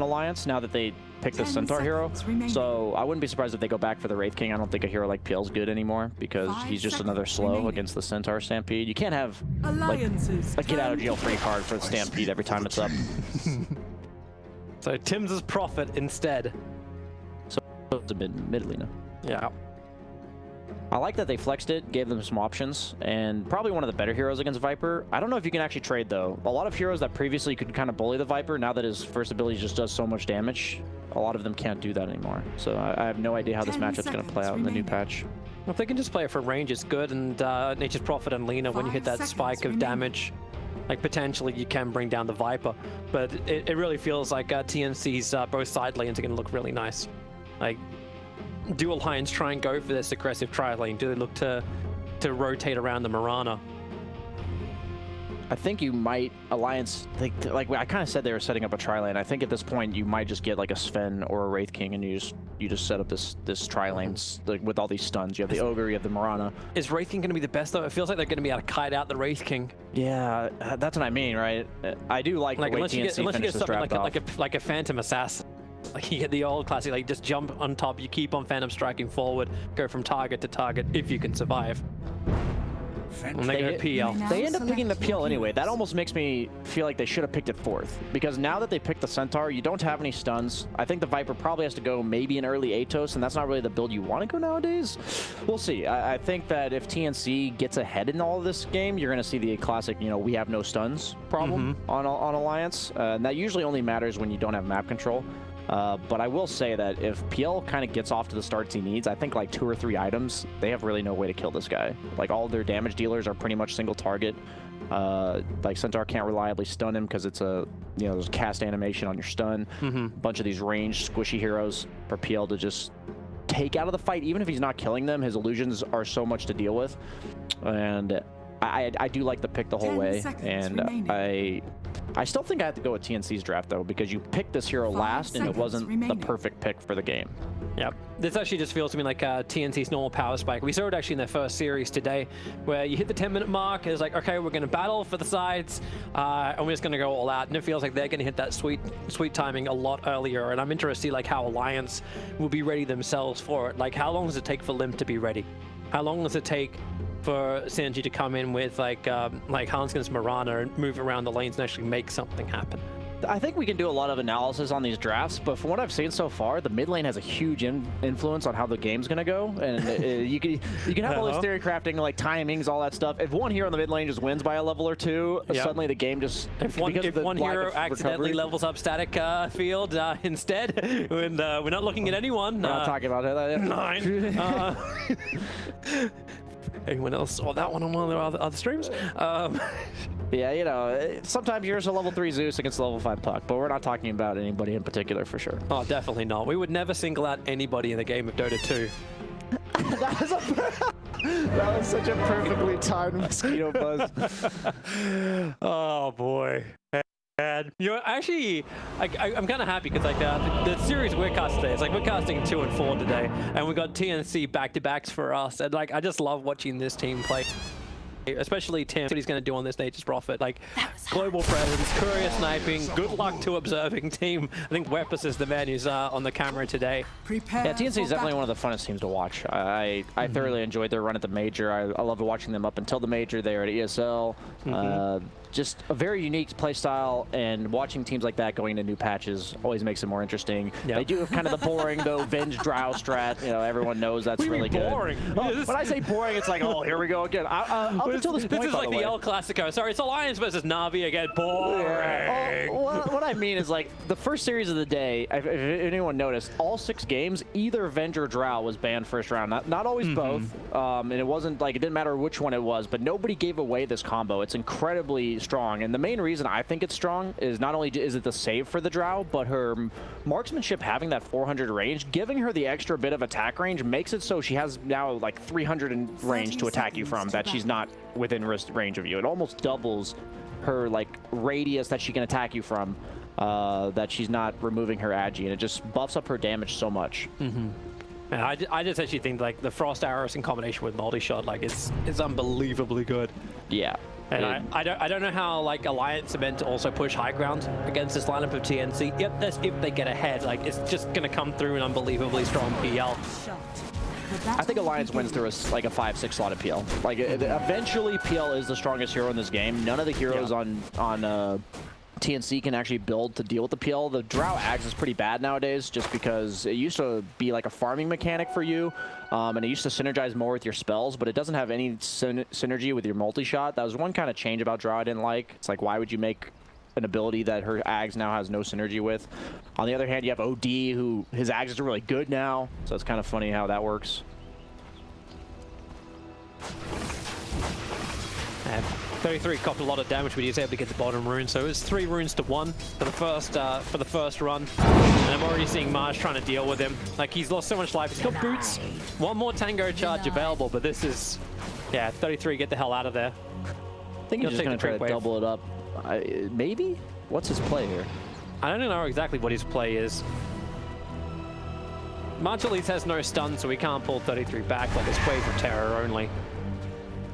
Alliance now that they picked the Centaur hero. So I wouldn't be surprised if they go back for the Wraith King. I don't think a hero like Peel's good anymore because he's just another slow against the Centaur Stampede. You can't have like a get out of jail free card for the Stampede every time it's up. So Tim's Prophet instead. So it's a bit middly now. Yeah. I like that they flexed it, gave them some options, and probably one of the better heroes against Viper. I don't know if you can actually trade, though. A lot of heroes that previously could kind of bully the Viper, now that his first ability just does so much damage, a lot of them can't do that anymore. So I have no idea how this matchup's going to play out in the new patch. If they can just play it for range, it's good, and Nature's Prophet and Lina, when you hit that spike of damage, like potentially you can bring down the Viper. But it really feels like TNC's both side lanes are going to look really nice. Like, do Alliance try and go for this aggressive tri-lane? Do they look to rotate around the Mirana? I think you might Alliance like I kind of said they were setting up a tri-lane. I think at this point you might just get like a Sven or a Wraith King and you just set up this tri-lane like, with all these stuns. You have the Ogre, you have the Mirana. Is Wraith King going to be the best though? It feels like they're going to be able to kite out the Wraith King. Yeah, that's what I mean, right? I do like the way TNC finishes this draft off. like a Phantom Assassin. Like you get the old classic, like just jump on top, you keep on Phantom striking forward, go from target to target if you can survive. And they go PL. They end up picking the PL anyway. That almost makes me feel like they should have picked it fourth. Because now that they picked the Centaur, you don't have any stuns. I think the Viper probably has to go maybe an early Atos, and that's not really the build you want to go nowadays. We'll see. I think that if TNC gets ahead in all of this game, you're going to see the classic, you know, we have no stuns problem on Alliance. And that usually only matters when you don't have map control. But I will say that if PL kind of gets off to the starts he needs, I think like 2 or 3 items, they have really no way to kill this guy. Like all their damage dealers are pretty much single target. Like Centaur can't reliably stun him because it's a, you know, there's cast animation on your stun. A bunch of these ranged squishy heroes for PL to just take out of the fight. Even if he's not killing them, his illusions are so much to deal with. And I do like the pick the whole way. And I still think I have to go with TNC's draft, though, because you picked this hero last, and it wasn't the perfect pick for the game. Yep. This actually just feels to me like TNC's normal power spike. We saw it actually in their first series today, where you hit the 10-minute mark, it's like, okay, we're going to battle for the sides, and we're just going to go all out, and it feels like they're going to hit that sweet timing a lot earlier, and I'm interested to see like how Alliance will be ready themselves for it. Like, how long does it take for Limp to be ready? How long does it take for Synergy to come in with like Hanskin's Mirana and move around the lanes and actually make something happen? I think we can do a lot of analysis on these drafts, but from what I've seen so far, the mid lane has a huge influence on how the game's going to go. And you can have all this theory crafting, like timings, all that stuff. If one hero in the mid lane just wins by a level or two, suddenly the game just... If one hero accidentally levels up static field instead, and we're not looking at anyone. We're not talking about it. 9. Anyone else saw that one on one of the other streams? Yeah, you know, sometimes you're a level 3 Zeus against a level 5 Puck, but we're not talking about anybody in particular for sure. Oh, definitely not. We would never single out anybody in the game of Dota 2. That was such a perfectly timed mosquito buzz. Oh, boy. And you know, actually, I'm kind of happy because like the series we're casting today, it's like we're casting 2 and 4 today, and we got TNC back-to-backs for us, and like I just love watching this team play. Especially Tim, what he's going to do on this Nature's Prophet. Like, global presence, courier sniping, good luck to observing team. I think Weapus is the man who's on the camera today. Yeah, TNC is definitely one of the funnest teams to watch. I thoroughly enjoyed their run at the Major. I loved watching them up until the Major. They were at ESL. Just a very unique play style, and watching teams like that going into new patches always makes it more interesting. Yep. They do have kind of the boring, though, Venge Drow strat. You know, everyone knows that's really good. Boring? Oh, when I say boring, it's like, oh, here we go again. Up until this point, this is like the El Clasico. Sorry, it's Alliance versus Na'Vi again. Boring. Yeah. What I mean is, like, the first series of the day, if anyone noticed, all 6 games, either Venge or Drow was banned first round. Not always both, and it wasn't like, it didn't matter which one it was, but nobody gave away this combo. It's incredibly strong, and the main reason I think it's strong is not only is it the save for the Drow, but her marksmanship having that 400 range, giving her the extra bit of attack range makes it so she has now like 300 in range to attack you from that she's not within wrist range of you. It almost doubles her like radius that she can attack you from, that she's not removing her agi, and it just buffs up her damage so much. And I just actually think like the Frost Arrows in combination with multi-shot, like it's unbelievably good. Yeah. And I don't know how like Alliance are meant to also push high ground against this lineup of TNC. Yep, that's if they get ahead. Like it's just gonna come through an unbelievably strong PL. I think Alliance wins through like a 5-6 slotted PL. Like eventually PL is the strongest hero in this game. None of the heroes on TNC can actually build to deal with the PL. The Drow Axe is pretty bad nowadays just because it used to be like a farming mechanic for you, and it used to synergize more with your spells, but it doesn't have any synergy with your multi-shot. That was one kind of change about Drow I didn't like. It's like, why would you make an ability that her Axe now has no synergy with? On the other hand, you have OD, who his Axe is really good now, so it's kind of funny how that works. 33 copped a lot of damage, but he's able to get the bottom rune. So it's 3 runes to 1 for the first run. And I'm already seeing Maj trying to deal with him. Like he's lost so much life. He's got boots. One more Tango charge available, but this is, yeah, 33. Get the hell out of there. I think he's just gonna try to double it up. Maybe? What's his play here? I don't know exactly what his play is. Maj at least has no stun, so he can't pull 33 back. Like it's Wave of Terror only.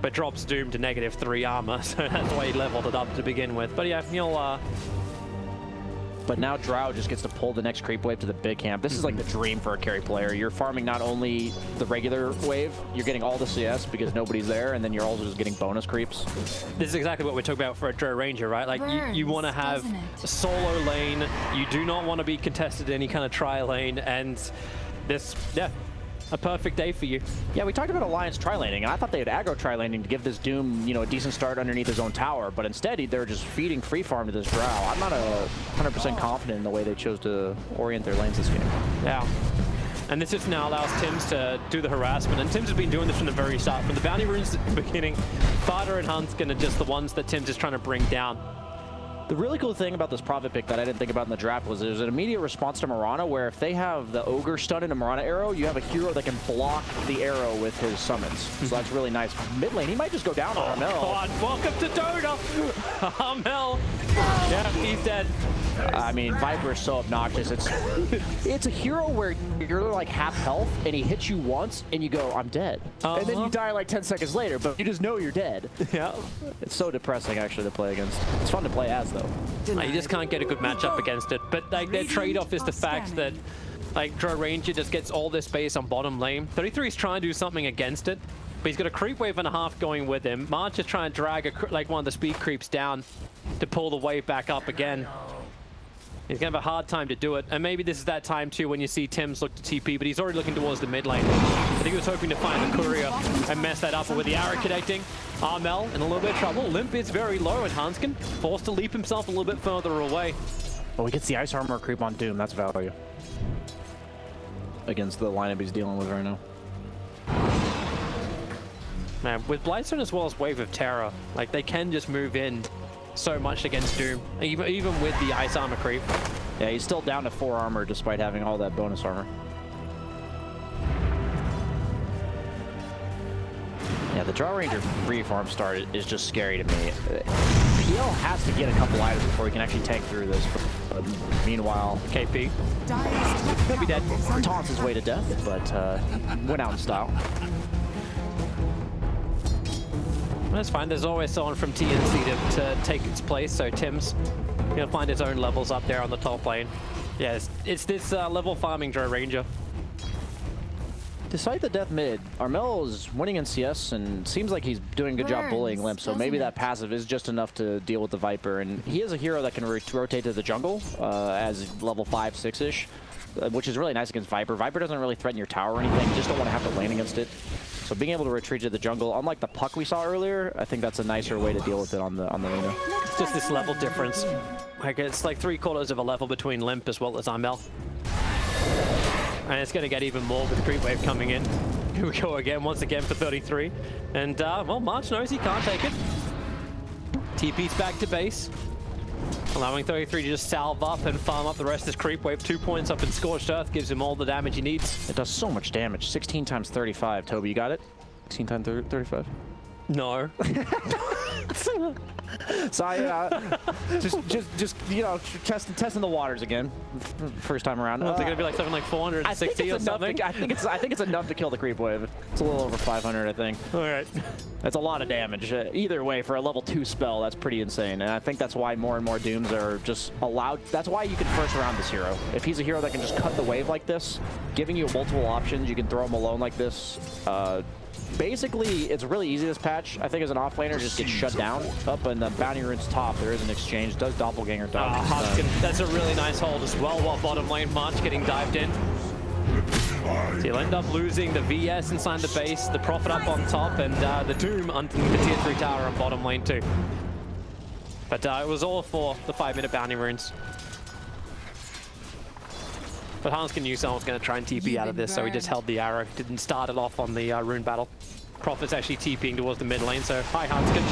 But drops Doom to -3 armor, so that's why he leveled it up to begin with. But yeah, he'll... But now Drow just gets to pull the next creep wave to the big camp. This is like the dream for a carry player. You're farming not only the regular wave, you're getting all the CS because nobody's there, and then you're also just getting bonus creeps. This is exactly what we're talking about for a Drow Ranger, right? Like, you want to have a solo lane. You do not want to be contested in any kind of tri-lane, and this, yeah, a perfect day for you. Yeah, we talked about Alliance tri-laning, and I thought they had aggro tri-laning to give this Doom, you know, a decent start underneath his own tower, but instead they're just feeding free farm to this Drow. I'm not 100% confident in the way they chose to orient their lanes this game. Yeah. And this just now allows Tims to do the harassment, and Tims has been doing this from the very start. From the bounty runes at the beginning, Fighter and Huntskin are just the ones that Tims is trying to bring down. The really cool thing about this Prophet pick that I didn't think about in the draft was there's an immediate response to Mirana, where if they have the Ogre stun and a Mirana arrow, you have a hero that can block the arrow with his summons. So that's really nice. Mid lane, he might just go down on Armel. God, welcome to Dota! Armel! Yeah, he's dead. I mean, Viper is so obnoxious. It's a hero where you're like half health, and he hits you once, and you go, I'm dead. And then you die like 10 seconds later, but you just know you're dead. Yeah. It's so depressing, actually, to play against. It's fun to play as, though. You just can't get a good matchup against it. But like their trade-off is the fact that like Drow Ranger just gets all this space on bottom lane. 33 is trying to do something against it, but he's got a creep wave and a half going with him. March is trying to drag like one of the speed creeps down to pull the wave back up again. He's going to have a hard time to do it. And maybe this is that time, too, when you see Tims look to TP, but he's already looking towards the mid lane. I think he was hoping to find the courier and mess that up. But with the arrow connecting, Armel in a little bit of trouble. Limp is very low, and Hanskin forced to leap himself a little bit further away. Oh, he gets the ice armor creep on Doom. That's value against the lineup he's dealing with right now. Man, with Blightstone as well as Wave of Terror, like they can just move in so much against Doom, even with the ice armor creep. Yeah, he's still down to 4 armor despite having all that bonus armor. Yeah, the Drow Ranger free farm start is just scary to me. PL has to get a couple items before he can actually tank through this. But meanwhile, KP. He'll be dead. Taunts his way to death, but went out in style. That's fine. There's always someone from TNC to take its place, so Tim's gonna find his own levels up there on the top lane. Yeah, it's this level farming Drow Ranger. Despite the death mid, Armel is winning in CS and seems like he's doing a good job bullying Limp, so maybe that passive is just enough to deal with the Viper. And he is a hero that can rotate to the jungle as level 5, 6-ish, which is really nice against Viper. Viper doesn't really threaten your tower or anything. You just don't want to have to lane against it. So being able to retreat to the jungle, unlike the puck we saw earlier, I think that's a nicer way to deal with it on the arena. It's just this level difference. Like it's like 3/4 of a level between Limp as well as Armel. And it's going to get even more with Creep Wave coming in. Here we go again, once again for 33. And, well, March knows he can't take it. TP's back to base. Allowing 33 to just salve up and farm up the rest of this Creep Wave. 2 points up in Scorched Earth, gives him all the damage he needs. It does so much damage. 16 times 35. Toby, you got it? 16 times 35? No. So I just you know, testing the waters again, first time around. They're gonna be like something like 460 or something. I think it's enough to kill the creep wave. It's a little over 500, I think. All right. That's a lot of damage. Either way, for a level 2 spell, that's pretty insane. And I think that's why more and more Dooms are just allowed. That's why you can first round this hero. If he's a hero that can just cut the wave like this, giving you multiple options, you can throw him alone like this. Basically, it's really easy this patch. I think as an offlaner, just gets shut down. Up in the bounty rune's top, there is an exchange. Does doppelganger dodge. That's a really nice hold as well, while bottom lane March getting dived in. So you'll end up losing the VS inside the base, the Prophet up on top, and the Doom underneath the tier 3 tower on bottom lane too. But it was all for the 5-minute bounty runes. But Hanskin knew someone was going to try and TP out of this, so he just held the arrow. Didn't start it off on the rune battle. Prophet's actually TPing towards the mid lane, so hi Hanskin.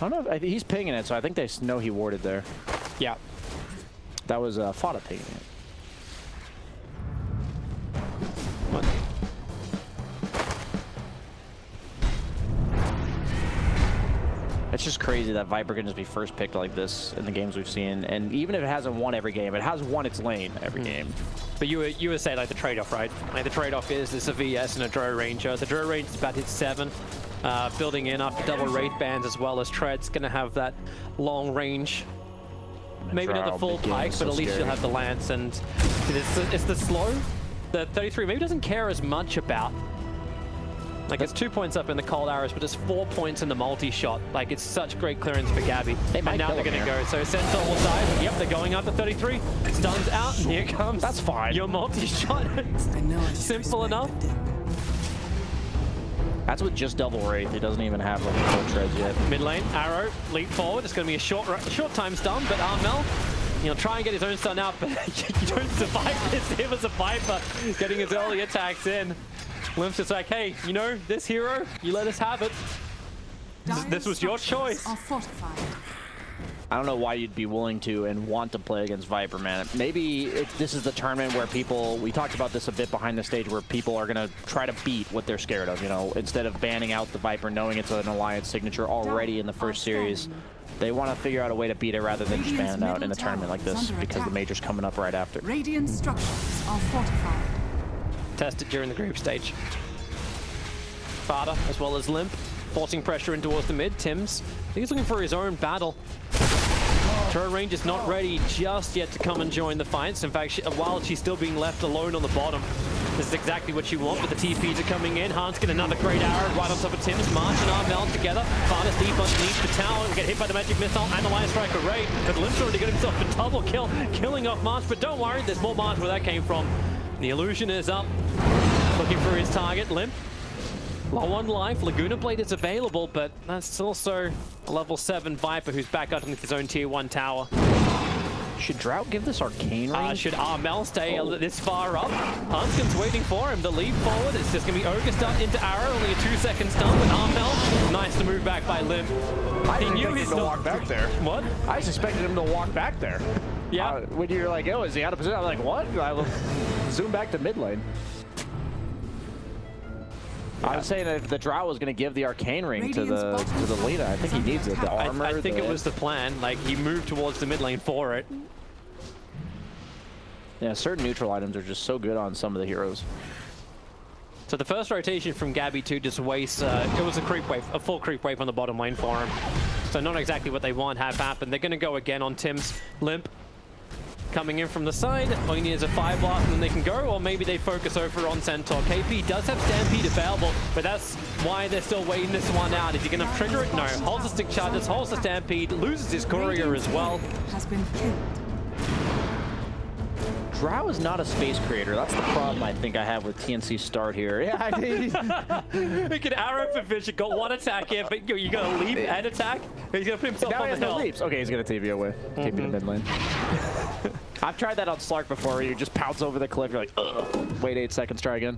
I don't know, he's pinging it, so I think they know he warded there. Yeah. That was Fada pinging it. What? It's just crazy that Viper can just be first picked like this in the games we've seen, and even if it hasn't won every game, it has won its lane every game. But you were saying like the trade-off, right? Like the trade-off is it's a VS and a Drow Ranger. The Drow Ranger is about hit 7, building in after double Wraith bands as well as Tread's gonna have that long range. Maybe not the full pike, but at least you'll have the lance, and it's the slow. The 33 maybe doesn't care as much about. Like, it's 2 points up in the cold arrows, but it's 4 points in the multi-shot. Like, it's such great clearance for Gabby. And now they're going to go. So Centaur will dive. Yep, they're going up to 33. Stuns out, and here comes. That's fine. Your multi-shot. Simple enough. That's with just double Wraith. He doesn't even have like full treads yet. Mid lane, arrow, leap forward. It's going to be a short time stun, but Armel, you know, try and get his own stun out, but you don't survive this. Him as a Viper, getting his early attacks in. Limp's just like, hey, you know, this hero, you let us have it. This was your choice. I don't know why you'd be willing to and want to play against Viper, man. Maybe this is the tournament where people, we talked about this a bit behind the stage, where people are going to try to beat what they're scared of, you know, instead of banning out the Viper, knowing it's an Alliance signature already in the first series. They want to figure out a way to beat it rather than just ban it out in a tournament like this, because the major's coming up right after. Radiant structures are fortified. Tested during the group stage. Fada, as well as Limp, forcing pressure in towards the mid. Tims, I think he's looking for his own battle. Drow Ranger's not ready just yet to come and join the fights. In fact, while she's still being left alone on the bottom, this is exactly what you want, but the TPs are coming in. Hanskin, another great arrow right on top of Tims. March and Armel together. Fada's deep underneath the tower. We get hit by the magic missile and the Lion Strike Array, but Limp's already got himself a double kill, killing off March, but don't worry, there's more March where that came from. The illusion is up, looking for his target. Limp, low on life. Laguna Blade is available, but that's also a level 7 Viper who's back underneath his own tier 1 tower. Should Drought give this arcane range? Should Armel stay this far up? Hanskin's waiting for him. The leap forward, it's just going to be Ogre stun into arrow, only a 2-second stun, but Armel, nice to move back by Limp. He knew he was to walk back there. What? I just expected him to walk back there. Yeah. When you're like, oh, is he out of position? I'm like, what? I will zoom back to mid lane. Yeah. I was saying that if the Drow was going to give the arcane ring to the Lina, I think he needs it. The armor. I think it was the plan. Like, he moved towards the mid lane for it. Yeah, certain neutral items are just so good on some of the heroes. So the first rotation from Gabby to just waste, it was a creep wave, a full creep wave on the bottom lane for him. So not exactly what they want have happen. They're going to go again on Tim's Limp. Coming in from the side, all you need is a 5 blast and then they can go, or maybe they focus over on Centaur. KP does have Stampede available, but that's why they're still waiting this one out. Is he going to trigger it? No. Holds the stick charges, holds the Stampede, loses his courier as well. Has been killed. Drow is not a space creator. That's the problem I think I have with TNC start here. Yeah, He can arrow for Vision, got 1 attack here, but you're going to leap and attack? He's going to put himself now on the hill. Leaps. Okay, he's going to TP away. TP to mid lane. I've tried that on Slark before, where you just pounce over the cliff, you're like, ugh. Wait 8 seconds, try again.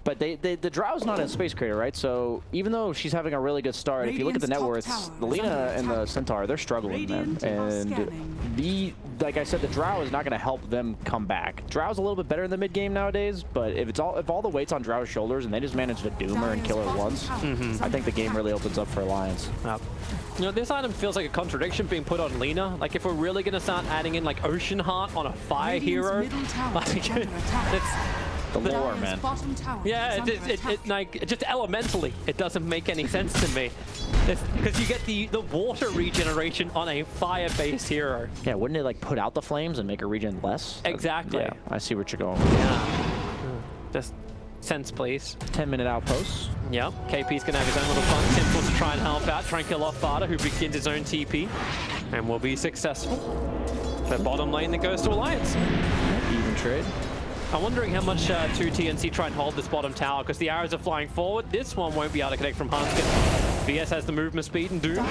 But the Drow's not in Space Crater, right? So even though she's having a really good start, if you look at the net worths, the Lina and the Centaur, they're struggling, man. And like I said, the Drow is not going to help them come back. Drow's a little bit better in the mid game nowadays, but if all the weight's on Drow's shoulders and they just manage to doom her and kill her once, I think the game really opens up for Alliance. You know, this item feels like a contradiction being put on Lina. Like, if we're really going to start adding in, like, Ocean Heart on a fire hero, like, it's... The lore, man. Yeah, like, just elementally, it doesn't make any sense to me. Because you get the water regeneration on a fire-based hero. Yeah, wouldn't it, like, put out the flames and make her regen less? Exactly. Yeah, I see what you're going with. Yeah. Just sense, please. 10-minute outposts. Yep, KP's going to have his own little fun. Tim wants to try and help out, try and kill off Farda, who begins his own TP, and will be successful. The bottom lane that goes to Alliance. Even trade. I'm wondering how much 2 TNC try and hold this bottom tower, because the arrows are flying forward. This one won't be able to connect from Hanskin. VS has the movement speed, and Doom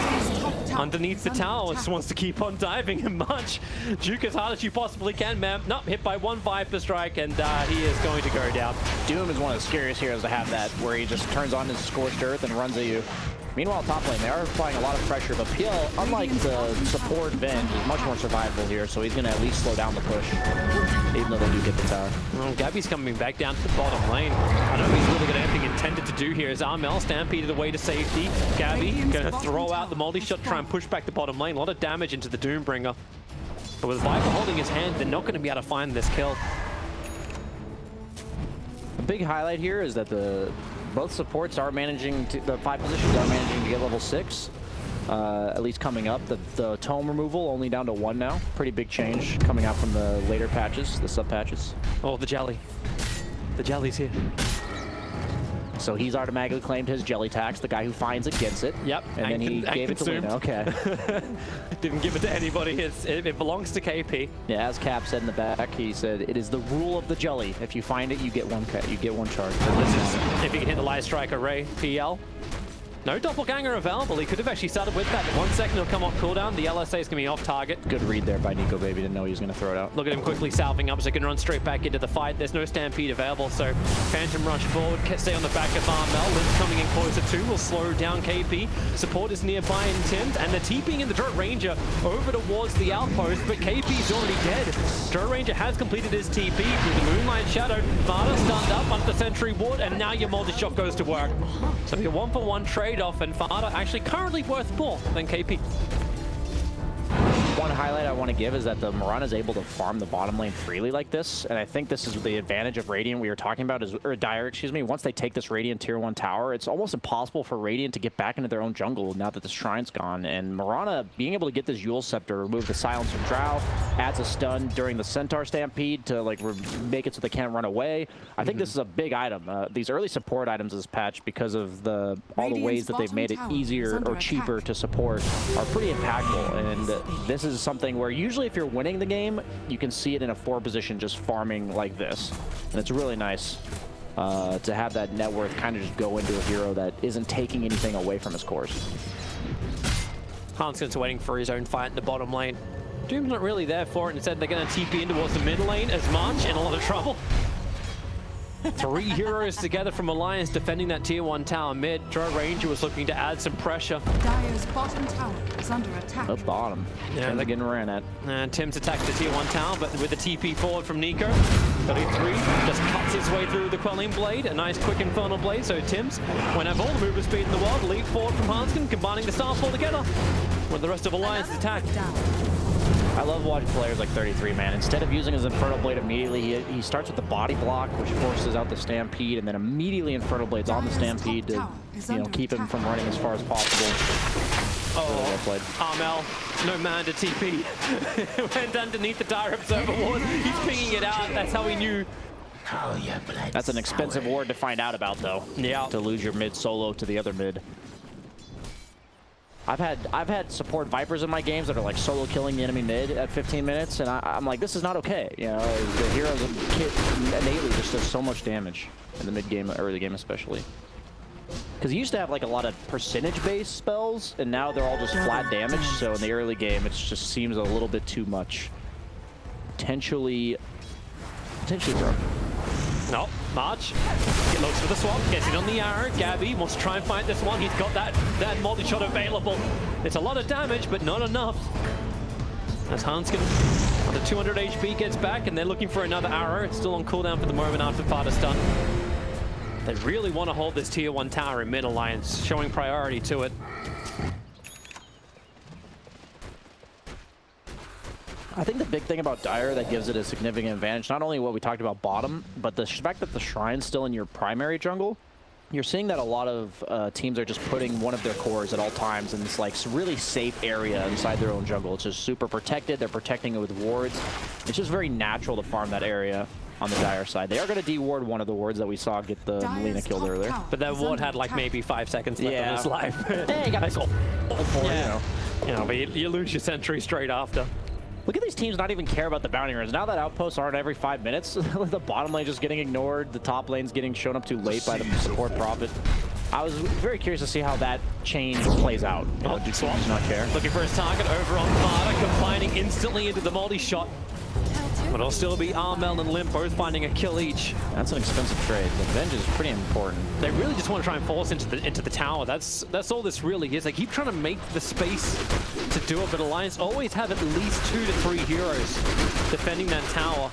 underneath the tower just wants to keep on diving and munch. Juke as hard as you possibly can, man. Nope, hit by one Viper strike, and he is going to go down. Doom is one of the scariest heroes to have that, where he just turns on his scorched earth and runs at you. Meanwhile, top lane, they are applying a lot of pressure, but PL, unlike the support Venge, is much more survivable here, so he's going to at least slow down the push, even though they do get the tower. Well, Gabby's coming back down to the bottom lane. I don't know if he's really got anything intended to do here. As Armel stampeded away to safety. Gabby going to throw out the multi-shot, try and push back the bottom lane. A lot of damage into the Doombringer. But with Viper holding his hand, they're not going to be able to find this kill. The big highlight here is that both supports are managing to, the 5 positions are managing to get level 6, at least coming up. The tome removal only down to 1 now. Pretty big change coming out from the later patches, the sub patches. Oh, the jelly. The jelly's here. So he's automatically claimed his jelly tax, the guy who finds it gets it. Yep. And then he gave it to Lina. Okay. Didn't give it to anybody. It belongs to KP. Yeah, as Cap said in the back, he said, it is the rule of the jelly. If you find it, you get one charge. If he can hit the Light Strike array, PL. No doppelganger available. He could have actually started with that. In 1 second, he'll come off cooldown. The LSA is going to be off target. Good read there by Nico Baby. Didn't know he was going to throw it out. Look at him quickly salving up so he can run straight back into the fight. There's no Stampede available, so Phantom rush forward. Stay on the back of Armel. Liz coming in closer too will slow down KP. Support is nearby in Tims, and the TPing in the Dirt Ranger over towards the outpost, but KP's already dead. Dirt Ranger has completed his TP through the Moonlight Shadow. Farda stunned up under the Sentry Ward, and now your multi-shot goes to work. So your 1-for-1 trade-off, and Farda actually currently worth more than KP. One highlight I want to give is that the Mirana is able to farm the bottom lane freely like this, and I think this is the advantage of Radiant we were talking about, or Dire, excuse me. Once they take this Radiant tier 1 tower, it's almost impossible for Radiant to get back into their own jungle now that the Shrine's gone, and Mirana being able to get this Eul Scepter, remove the silence from Drow, adds a stun during the Centaur Stampede to like make it so they can't run away. I think this is a big item. These early support items this patch, because of all the ways that they've made it easier or cheaper to support, are pretty impactful, and this is something where usually if you're winning the game, you can see it in a 4 position just farming like this. And it's really nice to have that net worth kind of just go into a hero that isn't taking anything away from his course. Hanskin's waiting for his own fight in the bottom lane. Doom's not really there for it. Instead, they're going to TP in towards the mid lane as March in a lot of trouble. 3 heroes together from Alliance defending that tier 1 tower mid. Dirt Ranger was looking to add some pressure. Dire's bottom tower is under attack. Up bottom. Yeah, they're getting ran at. And Tim's attacked the tier 1 tower, but with the TP forward from Nico. 33 just cuts his way through the Quelling Blade. A nice quick Infernal Blade. So Tim's, when have all the movement speed in the world, leap forward from Hanskin, combining the Starfall together. When the rest of Alliance is attacked. I love watching players like 33, man. Instead of using his Infernal Blade immediately, he starts with the body block, which forces out the Stampede, and then immediately Infernal Blade's on the Stampede to, keep him from running as far as possible. Oh, well played. Armel, no man to TP. Went underneath the Dire Observer Ward. He's pinging it out. That's how he knew. That's an expensive ward to find out about, though. Yeah. To lose your mid solo to the other mid. I've had support Vipers in my games that are like solo killing the enemy mid at 15 minutes, and I'm like, this is not okay. You know, the heroes innately just does so much damage in the mid game, early game especially. Because he used to have like a lot of percentage-based spells, and now they're all just flat damage. So in the early game, it just seems a little bit too much. Potentially broken. No, March looks for the swap, gets it on the arrow. Gabby wants to try and find this one. He's got that multi-shot available. It's a lot of damage, but not enough. As Hanskin, the 200 HP gets back, and they're looking for another arrow. It's still on cooldown for the moment after Fata stun. They really want to hold this tier 1 tower in mid alliance, showing priority to it. I think the big thing about Dire that gives it a significant advantage, not only what we talked about bottom, but the fact that the Shrine's still in your primary jungle. You're seeing that a lot of teams are just putting one of their cores at all times in this like really safe area inside their own jungle. It's just super protected. They're protecting it with wards. It's just very natural to farm that area on the Dire side. They are going to de-ward one of the wards that we saw get the Melina killed earlier. But that ward had like maybe 5 seconds left on his life. Hey, you got this all for yeah. You know, but you lose your sentry straight after. Look at these teams not even care about the bounty runs. Now that outposts aren't every 5 minutes, the bottom lane just getting ignored, the top lane's getting shown up too late by the support prophet. I was very curious to see how that change plays out. You know, do teams not care? Looking for his target over on Fata, combining instantly into the multi-shot. But it'll still be Armel and Limp both finding a kill each. That's an expensive trade. The Venge is pretty important. They really just want to try and force into the tower. That's all this really is. They keep trying to make the space to do it, but Alliance always have at least 2 to 3 heroes defending that tower.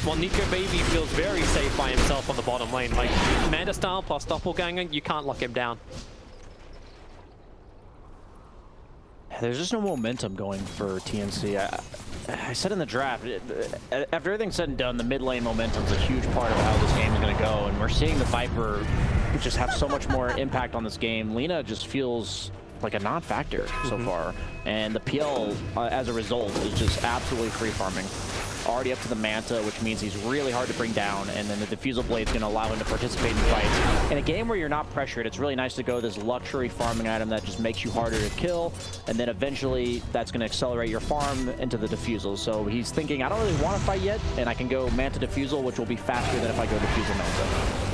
While Nico Baby feels very safe by himself on the bottom lane. Like, Manta style plus Doppelganger, you can't lock him down. There's just no momentum going for TNC. I said in the draft, after everything's said and done, the mid lane momentum's a huge part of how this game is going to go, and we're seeing the Viper just have so much more impact on this game. Lina just feels like a non-factor so far, and the PL, as a result, is just absolutely free farming. Already up to the Manta, which means he's really hard to bring down, and then the Diffusal Blade's going to allow him to participate in fights. In a game where you're not pressured, it's really nice to go this luxury farming item that just makes you harder to kill, and then eventually that's going to accelerate your farm into the Diffusal. So he's thinking, I don't really want to fight yet, and I can go Manta Diffusal, which will be faster than if I go Diffusal Manta.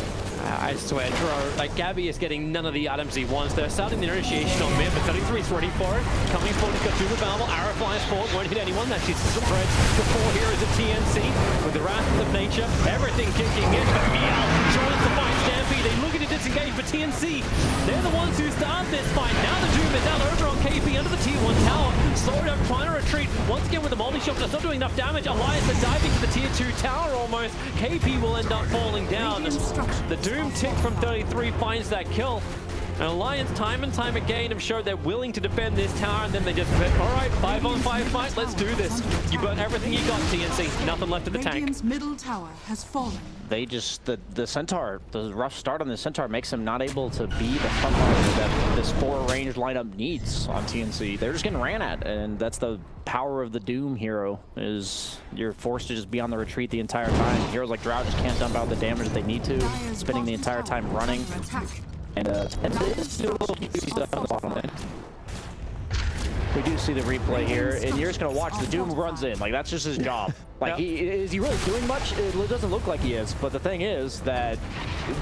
I swear, Dro, like Gabby is getting none of the items he wants. They're starting the initiation on mid, but 33 is ready for it. Coming forward, he's got through the Valve, arrow flies forward, won't hit anyone. That's just the threads. The 4 heroes of TNC with the wrath of nature, everything kicking in. But Meow joins the fight. Stampede, they look at it disengage, but TNC, they're the ones who start this fight. Now the Doom is out over on KP under the tier 1 tower. Slowed up, trying to retreat. Once again with the multi-shot, but it's not doing enough damage. Alliance are diving to the tier 2 tower almost. KP will end up falling down. The Doom tick from 33 finds that kill. And Alliance time and time again have showed they're willing to defend this tower, and then they just fit, all right, 5-on-5 fight, let's do this. You burn everything you got, TNC. Nothing left of the tank. Radiant's middle tower has fallen. They just, the Centaur, the rough start on the Centaur makes him not able to be the frontrunner that this 4-range lineup needs on TNC. They're just getting ran at, and that's the power of the Doom hero, is you're forced to just be on the retreat the entire time. Heroes like Drow just can't dump out the damage that they need to, spending the entire time running. And it's doing a little QC stuff on the bottom lane. We do see the replay here, and you're just gonna watch the Doom runs in. Like, that's just his job. Like, is he really doing much? It doesn't look like he is, but the thing is that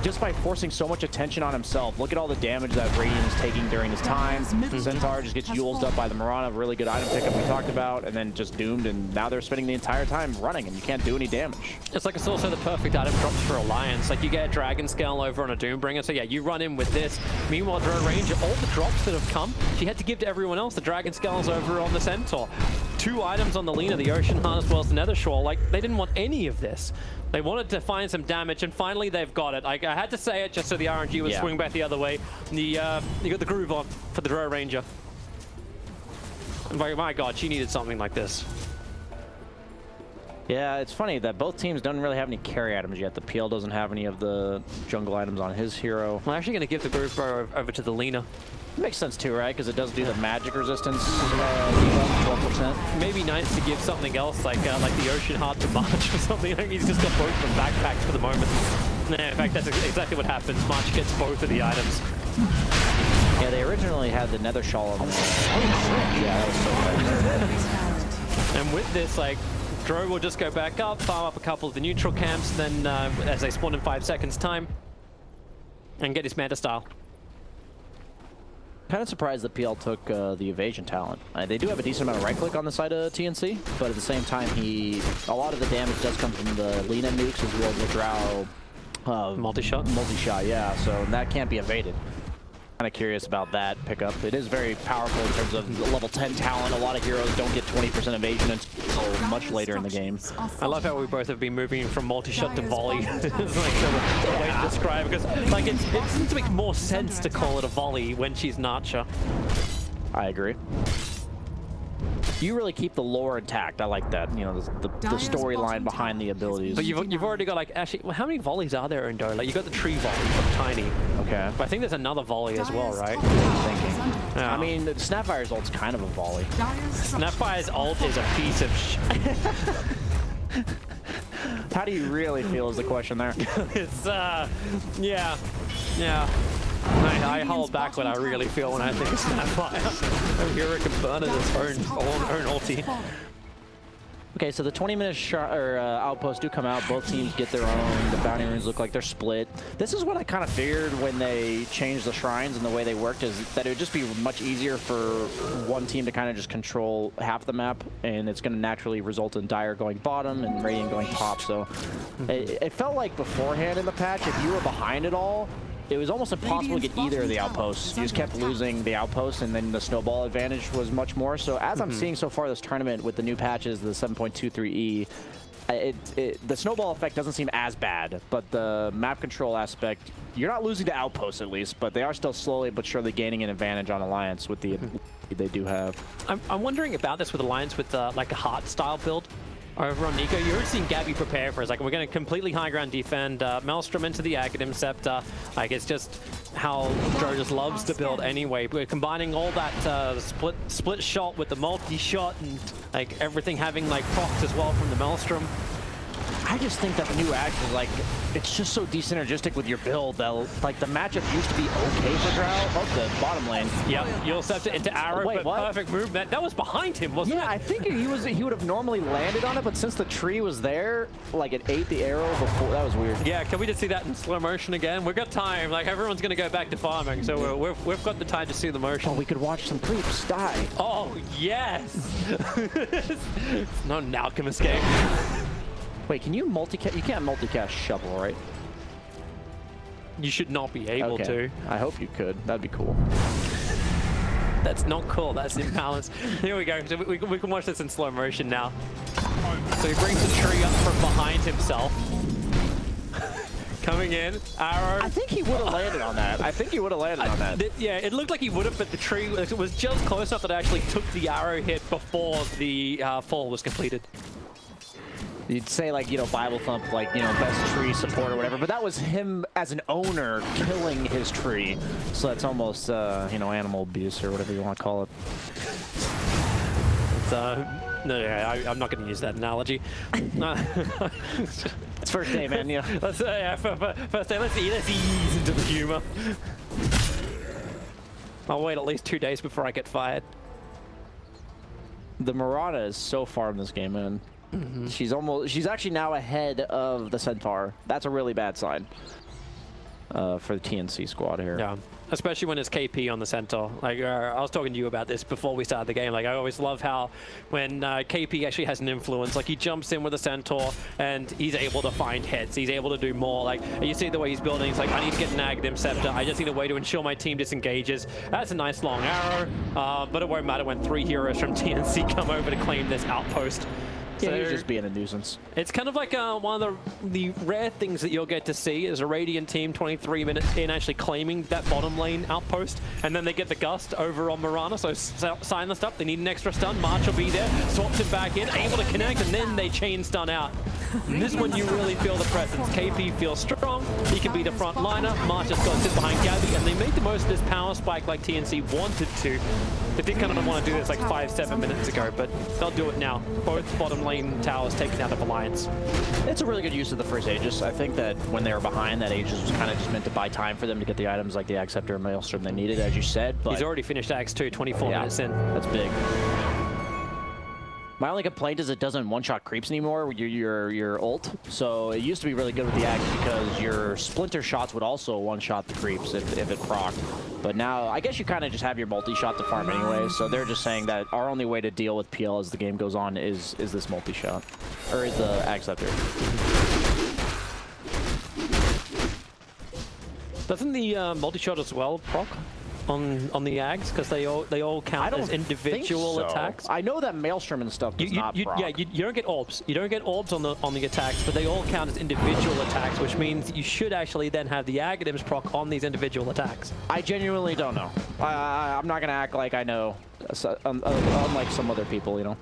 just by forcing so much attention on himself, look at all the damage that Radiant is taking during his time. Centaur just gets Yuled up by the Mirana, really good item pickup we talked about, and then just doomed, and now they're spending the entire time running, and you can't do any damage. It's like it's also the perfect item drops for Alliance. Like, you get a Dragon Scale over on a Doombringer, so yeah, you run in with this. Meanwhile, Drow Ranger, all the drops that have come, she had to give to everyone else. The Dragon Scales over on the Centaur. 2 items on the Lina, the Ocean Heart as well as the Nether Shore. Like, they didn't want any of this. They wanted to find some damage, and finally they've got it. Like, I had to say it just so the RNG would swing back the other way. You got the groove on for the Drow Ranger. And my God, she needed something like this. Yeah, it's funny that both teams don't really have any carry items yet. The PL doesn't have any of the jungle items on his hero. I'm actually going to give the groove bro over to the Lina. Makes sense too, right? Because it does do the magic resistance, 12%. Maybe nice to give something else, like the Ocean Heart to March or something. I think he's just got both of them backpacks for the moment. Yeah, in fact, that's exactly what happens. March gets both of the items. Yeah, they originally had the Nether Shawl on. Yeah, that was so good. And with this, like, Dro will just go back up, farm up a couple of the neutral camps, then as they spawn in 5 seconds time, and get his Manta style. Kind of surprised that PL took the evasion talent. They do have a decent amount of right click on the side of TNC, but at the same time, a lot of the damage does come from the Lina nukes as well as the Drow Multi-shot? Multi-shot, yeah. So that can't be evaded. Kind of curious about that pickup. It is very powerful in terms of the level 10 talent. A lot of heroes don't get 20% evasion until much later in the game. I love how we both have been moving from multi-shot to volley. It's like the way to describe, because like it seems to make more sense to call it a volley when she's Nacha. I agree. You really keep the lore intact. I like that. You know, the storyline behind the abilities. But you've already got like, actually, well, how many volleys are there in Dota? Like you got the tree volley from Tiny. Okay. But I think there's another volley as well, right? Yeah. I mean, Snapfire's ult's kind of a volley. Snapfire's ult is a piece of How do you really feel is the question there? It's, yeah. I hold back what I really feel when I think of Snapfire. Hero can burn at his own ulti. Okay, so the 20-minute outposts do come out. Both teams get their own. The bounty runes look like they're split. This is what I kind of feared when they changed the shrines and the way they worked, is that it would just be much easier for one team to kind of just control half the map, and it's going to naturally result in Dire going bottom and Radiant going top. So it felt like beforehand in the patch, if you were behind it all, it was almost impossible to get either of the outposts. You just kept losing the outposts, and then the snowball advantage was much more. So as I'm seeing so far this tournament with the new patches, the 7.23E, the snowball effect doesn't seem as bad, but the map control aspect, you're not losing the outposts at least, but they are still slowly but surely gaining an advantage on Alliance with the they do have. I'm wondering about this with Alliance with like a heart style build. Over on Nico, you're already seeing Gabby prepare for it. It's like, we're going to completely high ground defend, Maelstrom into the Aghanim Scepter. Like, it's just how Joe just loves to build anyway. We're combining all that split shot with the multi-shot and like everything having like procs as well from the Maelstrom. I just think that the new act is like, it's just so desynergistic with your build that like the matchup used to be okay for Drow. Oh, the bottom lane. Yeah, you'll set it into arrow, Wait, but what? perfect movement. That was behind him, wasn't it? Yeah, I think he would have normally landed on it, but since the tree was there, like it ate the arrow before. That was weird. Yeah, can we just see that in slow motion again? We've got time. Like everyone's gonna go back to farming, so we've got the time to see the motion. Oh, we could watch some creeps die. Oh yes! It's not an alchemist game. Wait, can you multicast? You can't multicast shovel, right? You should not be able to. I hope you could. That'd be cool. That's not cool. That's imbalance. Here we go. So we can watch this in slow motion now. So he brings the tree up from behind himself. Coming in, arrow. I think he would have landed on that. I think he would have landed on that. Yeah, it looked like he would have, but the tree was just close enough that it actually took the arrow hit before the fall was completed. You'd say, like, you know, Bible Thump, like, you know, best tree support or whatever, but that was him as an owner killing his tree. So that's almost, you know, animal abuse or whatever you want to call it. It's, no, yeah, I'm not going to use that analogy. It's first day, man. You know. Let's, first day, let's ease into the humor. I'll wait at least 2 days before I get fired. The Marauder is so far in this game, man. She's actually now ahead of the Centaur. That's a really bad sign for the TNC squad here. Yeah, especially when it's KP on the Centaur. Like I was talking to you about this before we started the game. Like I always love how when KP actually has an influence, like he jumps in with a Centaur and he's able to find hits. He's able to do more. Like you see the way he's building. He's like, I need to get an Aghanim Scepter. I just need a way to ensure my team disengages. That's a nice long arrow, but it won't matter when 3 heroes from TNC come over to claim this outpost. Yeah, So he's just being a nuisance. it's kind of like one of the rare things that you'll get to see is a Radiant team 23 minutes in actually claiming that bottom lane outpost, and then they get the gust over on Mirana, so silenced up, they need an extra stun, March will be there, swaps him back in, able to connect, and then they chain stun out. And this is when you really feel the presence. KP feels strong, he can be the front liner, March has got to sit behind Gabby, and they made the most of this power spike like TNC wanted to. They did kind of want to do this like 5-7 minutes ago, but they'll do it now. Both bottom lane towers taken out of Alliance. It's a really good use of the first Aegis. I think that when they were behind, that Aegis was kind of just meant to buy time for them to get the items like the Ag Scepter and Maelstrom they needed, as you said. But He's already finished Axe 2, 24 minutes in. That's big. My only complaint is it doesn't one-shot creeps anymore with your ult. So it used to be really good with the Axe because your splinter shots would also one-shot the creeps if it procced. But now, I guess you kind of just have your multi-shot to farm anyway. So they're just saying that our only way to deal with PL as the game goes on is this multi-shot. Or is the Ag Scepter. Doesn't the multi-shot as well proc on the Ags? Because they all count as individual attacks. I know that Maelstrom and stuff does not proc. Yeah, you don't get orbs. You don't get orbs on the attacks, but they all count as individual attacks, which means you should actually then have the Aghanims proc on these individual attacks. I genuinely don't know. I'm not gonna act like I know, unlike some other people, you know.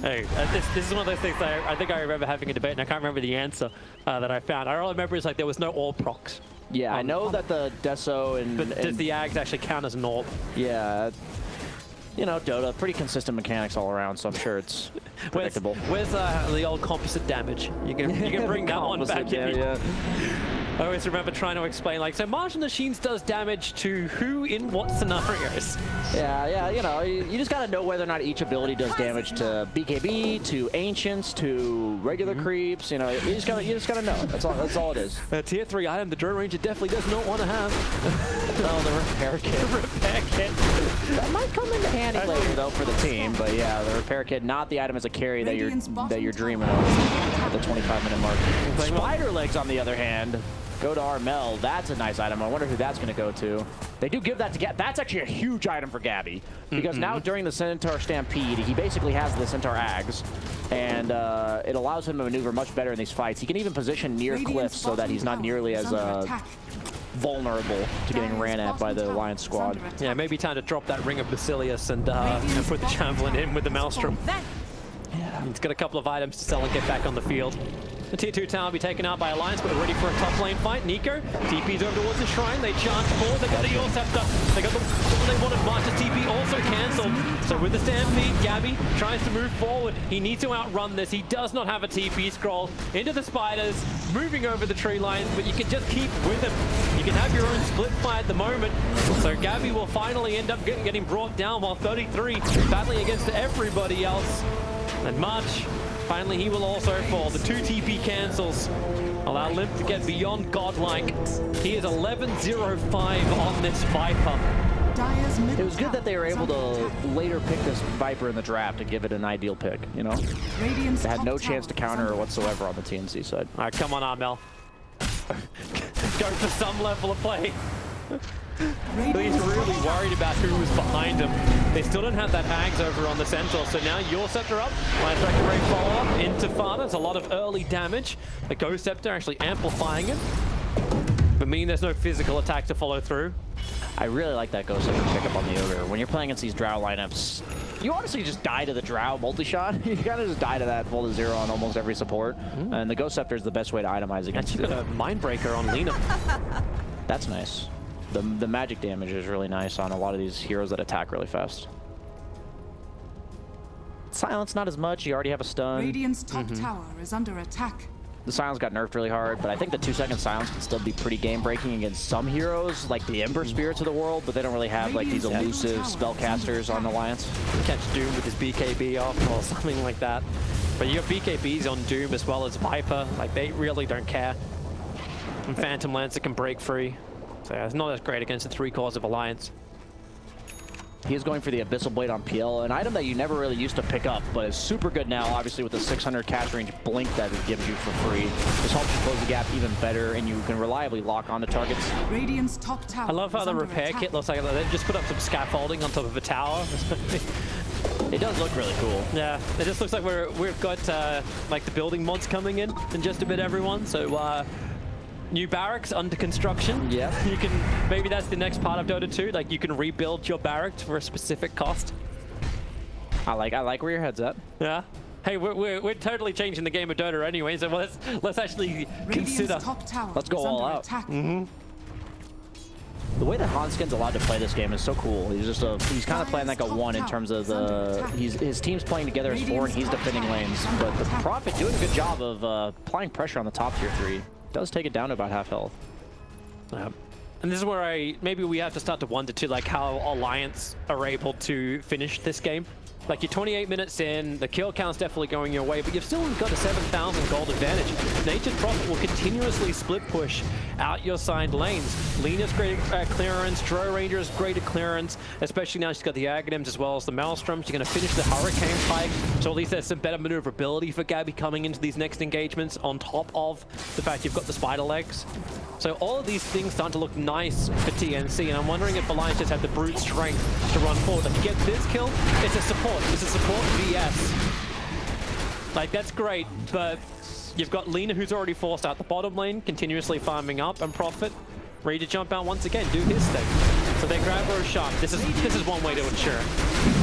Hey, this is one of those things that I think I remember having a debate, and I can't remember the answer that I found. All I remember is like there was no orb procs. Yeah, I know that the Deso and... But does the Ags actually count as an orb? Yeah. You know, Dota, pretty consistent mechanics all around, so I'm sure it's predictable. Where's the old composite damage? You can bring that one back. Yeah. I always remember trying to explain, like, so Martian Machines does damage to who in what scenarios? Yeah, you know, you just gotta know whether or not each ability does damage to BKB, to Ancients, to regular creeps, you know, you just gotta know. That's all it is. Tier 3 item the Drone Ranger definitely does not want to have. Oh, the repair kit. The repair kit. That might come into handy later, though, for the team, but yeah, the repair kit, not the item as a carry that you're dreaming of at the 25-minute mark. Spider Legs, on the other hand, go to Armel. That's a nice item. I wonder who that's going to go to. They do give that to Gabby. That's actually a huge item for Gabby. Because now during the Centaur Stampede, he basically has the Centaur Ags. And it allows him to maneuver much better in these fights. He can even position near cliffs so that he's not nearly as vulnerable to getting ran at by the Alliance squad. Yeah, maybe time to drop that Ring of Basilius and put the Javelin in with the Maelstrom. Yeah. He's got a couple of items to sell and get back on the field. The tier 2 tower will be taken out by Alliance, but we're ready for a top lane fight. Nico TP's over towards the shrine. They charge forward. They got a Your Scepter. They got the one they wanted. March's TP also cancelled. So with the Stampede, Gabby tries to move forward. He needs to outrun this. He does not have a TP scroll into the spiders, moving over the tree lines, but you can just keep with him. You can have your own split fight at the moment. So Gabby will finally end up getting brought down while 33 battling against everybody else. And March, finally he will also fall. The 2 TP cancels allow Limp to get beyond godlike. He is 11-0-5 on this Viper. It was good that they were able to later pick this Viper in the draft and give it an ideal pick, you know? They had no chance to counter her whatsoever on the TNC side. All right, come on, Armel. Go for some level of play. He's really worried about who was behind him. They still don't have that Ags over on the Centaur, so now Your Scepter up. Light Striker Ray follow-up into Father. It's a lot of early damage. The Ghost Scepter actually amplifying it. But mean there's no physical attack to follow through. I really like that Ghost Scepter pickup on the Ogre. When you're playing against these Drow lineups, you honestly just die to the Drow multi-shot. You kind of just die to that full to zero on almost every support. And the Ghost Scepter is the best way to itemize against it. And you've got a Mindbreaker on Lena. That's nice. The magic damage is really nice on a lot of these heroes that attack really fast. Silence, not as much. You already have a stun. Radiant's top tower is under attack. The silence got nerfed really hard, but I think the 2-second silence can still be pretty game-breaking against some heroes, like the Ember Spirits of the world, but they don't really have like these elusive spellcasters on Alliance. Catch Doom with his BKB off or something like that. But you have BKBs on Doom as well as Viper. Like, they really don't care. And Phantom Lancer can break free. So yeah, it's not as great against the 3 cores of Alliance. He is going for the Abyssal Blade on PL, an item that you never really used to pick up, but is super good now, obviously with the 600 cast range blink that it gives you for free. This helps you close the gap even better, and you can reliably lock onto targets. Radiant's top tower. I love how the repair kit looks like they've just put up some scaffolding on top of a tower. It does look really cool. Yeah, it just looks like we've got like the building mods coming in just a bit, everyone. So new barracks under construction. Yeah. You can, maybe that's the next part of Dota 2. Like, you can rebuild your barracks for a specific cost. I like where your head's at. Yeah. Hey, we're totally changing the game of Dota anyway, so let's actually consider. Let's go all out. The way that Hanskin's allowed to play this game is so cool. He's kind of playing like a 1 in terms of his team's playing together as 4 and he's defending lanes. But the Prophet doing a good job of applying pressure on the top tier 3. Does take it down to about half health. And this is where maybe we have to start to wonder too, like how Alliance are able to finish this game. Like, you're 28 minutes in, the kill count's definitely going your way, but you've still got a 7,000 gold advantage. Nature's Prophet will continuously split push out your side lanes. Lena's great at clearance, Dro Ranger's great at clearance, especially now she's got the Aghanims as well as the Maelstroms. She's going to finish the Hurricane Pike, so at least there's some better maneuverability for Gabby coming into these next engagements on top of the fact you've got the spider legs. So all of these things start to look nice for TNC, and I'm wondering if Alliance just have the brute strength to run forward. Like, to get this kill, it's a support. It's a support VS. Like, that's great, but you've got Lena, who's already forced out the bottom lane, continuously farming up, and Prophet ready to jump out once again, do his thing. So they grab Roshan. This is one way to ensure it.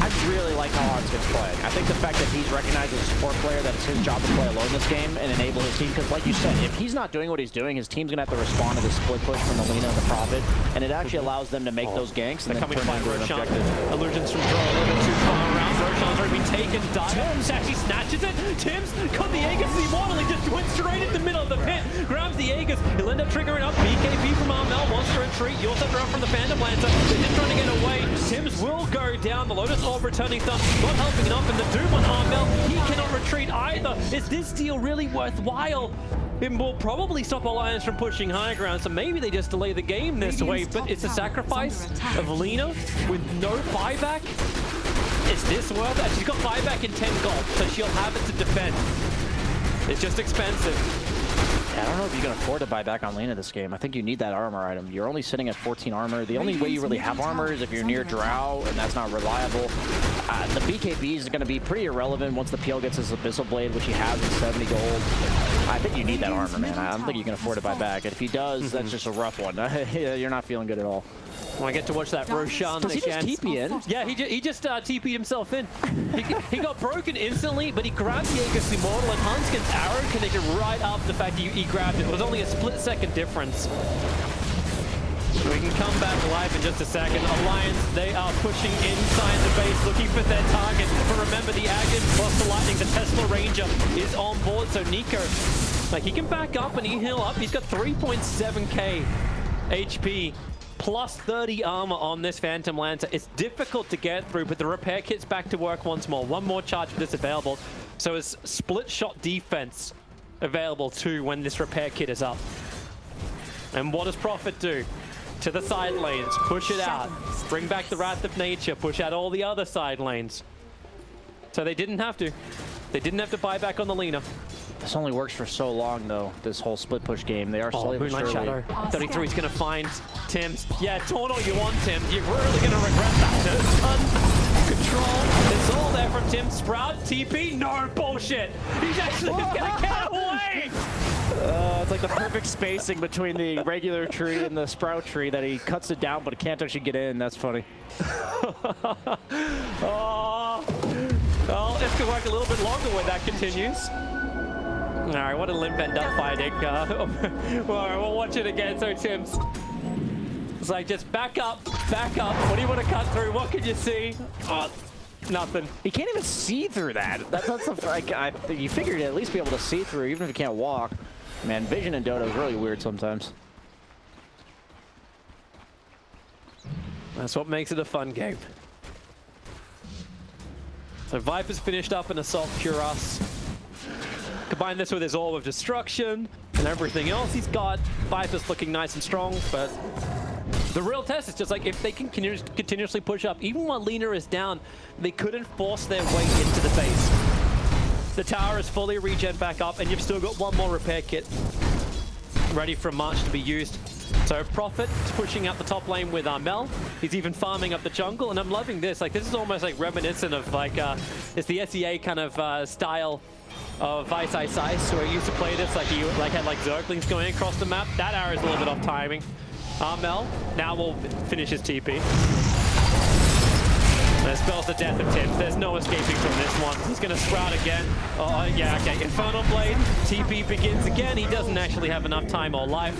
I really like how Hanskin's playing. I think the fact that he's recognized as a support player, that it's his job to play alone this game and enable his team, because like you said, if he's not doing what he's doing, his team's gonna have to respond to the split push from the Lena and the Prophet, and it actually allows them to make those ganks and then turn into an objective. Illusions from Dro, a little bit too far around. Roshan's already been taken. Tims actually snatches it. Tims got the Aegis, the Immortal. He just went straight in the middle of the pit, grabs the Aegis. He'll end up triggering up. BKB from Armel wants to retreat. You also throw from the Phantom Lancer. They're just trying to get away. Tims will go down. The Lotus Orb returning thumb not helping enough, and the Doom on Armel, he cannot retreat either. Is this deal really worthwhile? It will probably stop Alliance from pushing high ground, so maybe they just delay the game this way, but it's a sacrifice of Lena with no buyback. Is this worth it? She's got buyback in 10 gold, so she'll have it to defend. It's just expensive. I don't know if you can afford to buy back on Lena this game. I think you need that armor item. You're only sitting at 14 armor. The only way you really have armor is if you're near Drow, and that's not reliable. The BKB is going to be pretty irrelevant once the PL gets his Abyssal Blade, which he has in 70 gold. I think you need that armor, man. I don't think you can afford to buy back. And if he does, that's just a rough one. You're not feeling good at all. Well, I get to watch that Roshan Does he again. just TP in? Yeah, he just TP'd himself in. He got broken instantly, but he grabbed the Aegis Immortal, and Hanskin's arrow connected right after the fact he grabbed it. It was only a split-second difference. So we can come back live in just a second. Alliance, they are pushing inside the base, looking for their target. But remember, the Aghanim plus the Lightning, the Tesla Ranger is on board. So Nico, like, he can back up and he heal up. He's got 3.7k HP. Plus 30 armor on this Phantom Lancer. It's difficult to get through, but the repair kit's back to work once more. One more charge for this available. So it's split shot defense available too when this repair kit is up. And what does Prophet do? To the side lanes, push it out. Bring back the Wrath of Nature, push out all the other side lanes. So they didn't have to. They didn't have to buy back on the Lena. This only works for so long, though, this whole split push game. They are slowly but Moonlight surely. Shadow. 33 is going to find Tims. Yeah, taunt all you want, Tims. You're really going to regret that. Control. It's all there from Tims. Sprout, TP. No bullshit. He's actually just going to get away. It's like the perfect spacing between the regular tree and the sprout tree that he cuts it down, but it can't actually get in. That's funny. Oh, well, this could work a little bit longer when that continues. All right, what a limp end up fighting. All right, we'll watch it again. So Tims, it's like, just back up, back up. What do you want to cut through? What can you see? Oh, nothing. He can't even see through that. That's like, you figured you'd at least be able to see through, even if you can't walk. Man, vision in Dota is really weird sometimes. That's what makes it a fun game. So Viper's finished up an Assault Cuirass. Combine this with his Orb of Destruction and everything else he's got. Viper's looking nice and strong, but the real test is just like if they can continuously push up, even while Lena is down, they couldn't force their way into the base. The tower is fully regen back up, and you've still got one more repair kit ready for March to be used. So Prophet is pushing out the top lane with Armel. He's even farming up the jungle, and I'm loving this. Like, this is almost like reminiscent of like it's the SEA kind of style of Ice Ice Ice, where he used to play this, like he had like Zerglings going across the map. That arrow is a little bit off timing. Armel now will finish his TP. That spells the death of Tims. There's no escaping from this one. He's going to sprout again. Oh, yeah, okay. Infernal Blade. TP begins again. He doesn't actually have enough time or life.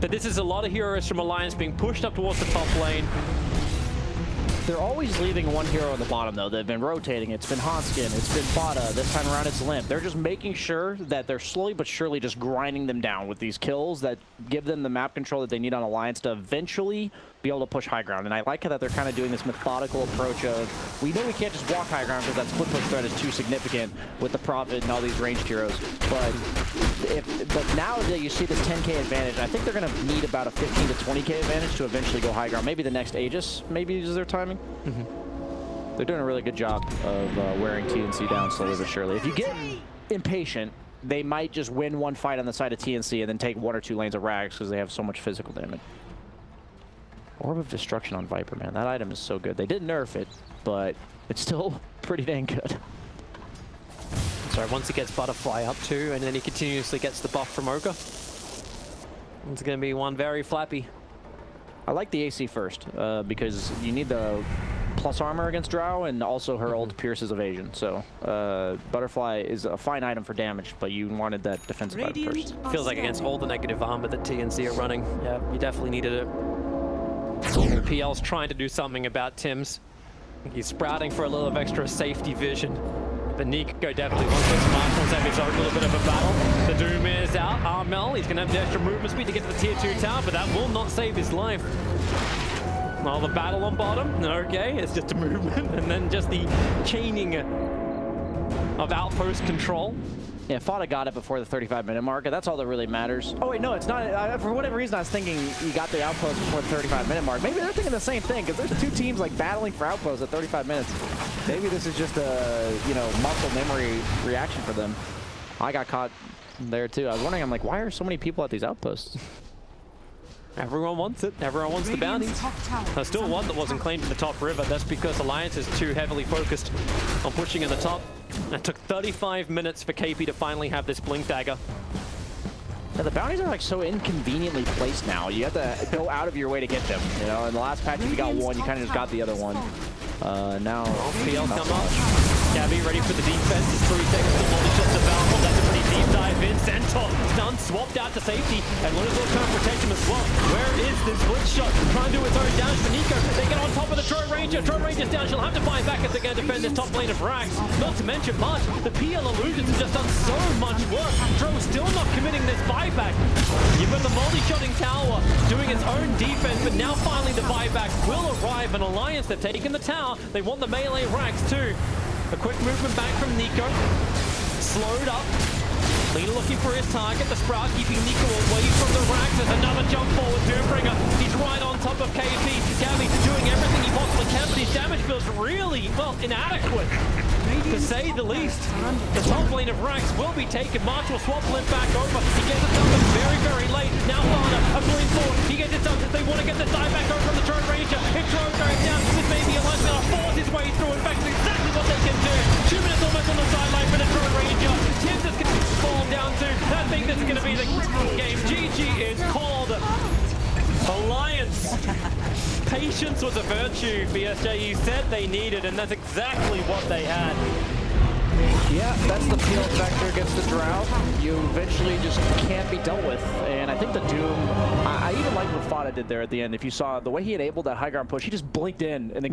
But this is a lot of heroes from Alliance being pushed up towards the top lane. They're always leaving one hero on the bottom, though. They've been rotating. It's been Hanskin. It's been Fada. This time around, it's Limp. They're just making sure that they're slowly but surely just grinding them down with these kills that give them the map control that they need on Alliance to eventually be able to push high ground. And I like that they're kind of doing this methodical approach of, we know we can't just walk high ground because that split push threat is too significant with the Prophet and all these ranged heroes. But now that you see this 10k advantage, I think they're going to need about a 15 to 20k advantage to eventually go high ground. Maybe the next Aegis maybe uses their timing. They're doing a really good job of wearing TNC down slowly but surely. If you get impatient, they might just win one fight on the side of TNC and then take 1 or 2 lanes of Rags because they have so much physical damage. Orb of Destruction on Viper, man. That item is so good. They did nerf it, but it's still pretty dang good. So once he gets Butterfly up too, and then he continuously gets the buff from Ogre, it's going to be one very flappy. I like the AC first because you need the plus armor against Drow, and also her ult pierces evasion. So Butterfly is a fine item for damage, but you wanted that defensive item first. Feels like against all the negative armor that TNC are running, yeah, you definitely needed it. PL's trying to do something about Tim's. He's sprouting for a little of extra safety vision. But Nico definitely wants this. Mark wants to have his own little bit of a battle. The Doom is out. Armel, he's going to have the extra movement speed to get to the tier 2 tower, but that will not save his life. Well, the battle on bottom, okay, it's just a movement, and then just the chaining of outpost control. Yeah, Fada got it before the 35-minute mark, and that's all that really matters. Oh, wait, no, it's not. For whatever reason, I was thinking you got the outpost before the 35-minute mark. Maybe they're thinking the same thing, because there's 2 teams, like, battling for outposts at 35 minutes. Maybe this is just a, you know, muscle memory reaction for them. I got caught there, too. I was wondering, I'm like, why are so many people at these outposts? Everyone wants it. Everyone wants the bounties. There's still one that wasn't claimed in the top river. That's because Alliance is too heavily focused on pushing in the top. It took 35 minutes for KP to finally have this Blink Dagger. Yeah, the bounties are like so inconveniently placed now. You have to go out of your way to get them. You know, in the last patch, if you got one, you kind of just got the other one. Now, PL come up. Gabby ready for the defense. It's 3 seconds to launch just available. That's a pretty deep dive in. Centaur stun swapped out to safety, and Lonesville can't protect him as well. Where is this blitz shot? Trying to do its own damage for Nico. They get on top of the Troy Ranger. Troy Ranger's down. She'll have to fight back if they're going to defend this top lane of Rags. Not to mention much. The PL Illusions have just done so much work. Dro's still not committing this buyback. You've got the multi-shotting tower doing its own defense, but now finally the buyback will arrive. An Alliance, they've taken the tower. They want the melee Rags too. A quick movement back from Nico. Slowed up. Lina looking for his target. The Sprout keeping Nico away from the Rags. There's another jump forward. Doombringer. He's right on top of KP. Gabby doing everything he possibly can, but his damage feels really, well, inadequate, to say the least. The top lane of Rags will be taken. March will swap Limp back over. He gets it done, but very, very late. Now Lana, a blink forward. He gets it done. They want to get the dive back over on the Drone Ranger. If Drone goes down, this may be a lunch. They'll force his way through. In fact, it's exactly what they can do. 2 minutes almost on the sideline for the Drone Ranger. Tim just gets fall down to. I think this is going to be the game. GG is called. Alliance. Patience was a virtue, BSJ. You said they needed, and that's exactly what they had. Yeah, that's the peel factor against the Drow. You eventually just can't be dealt with. And I think the Doom, I even like what Fada did there at the end. If you saw the way he enabled that high ground push, he just blinked in and then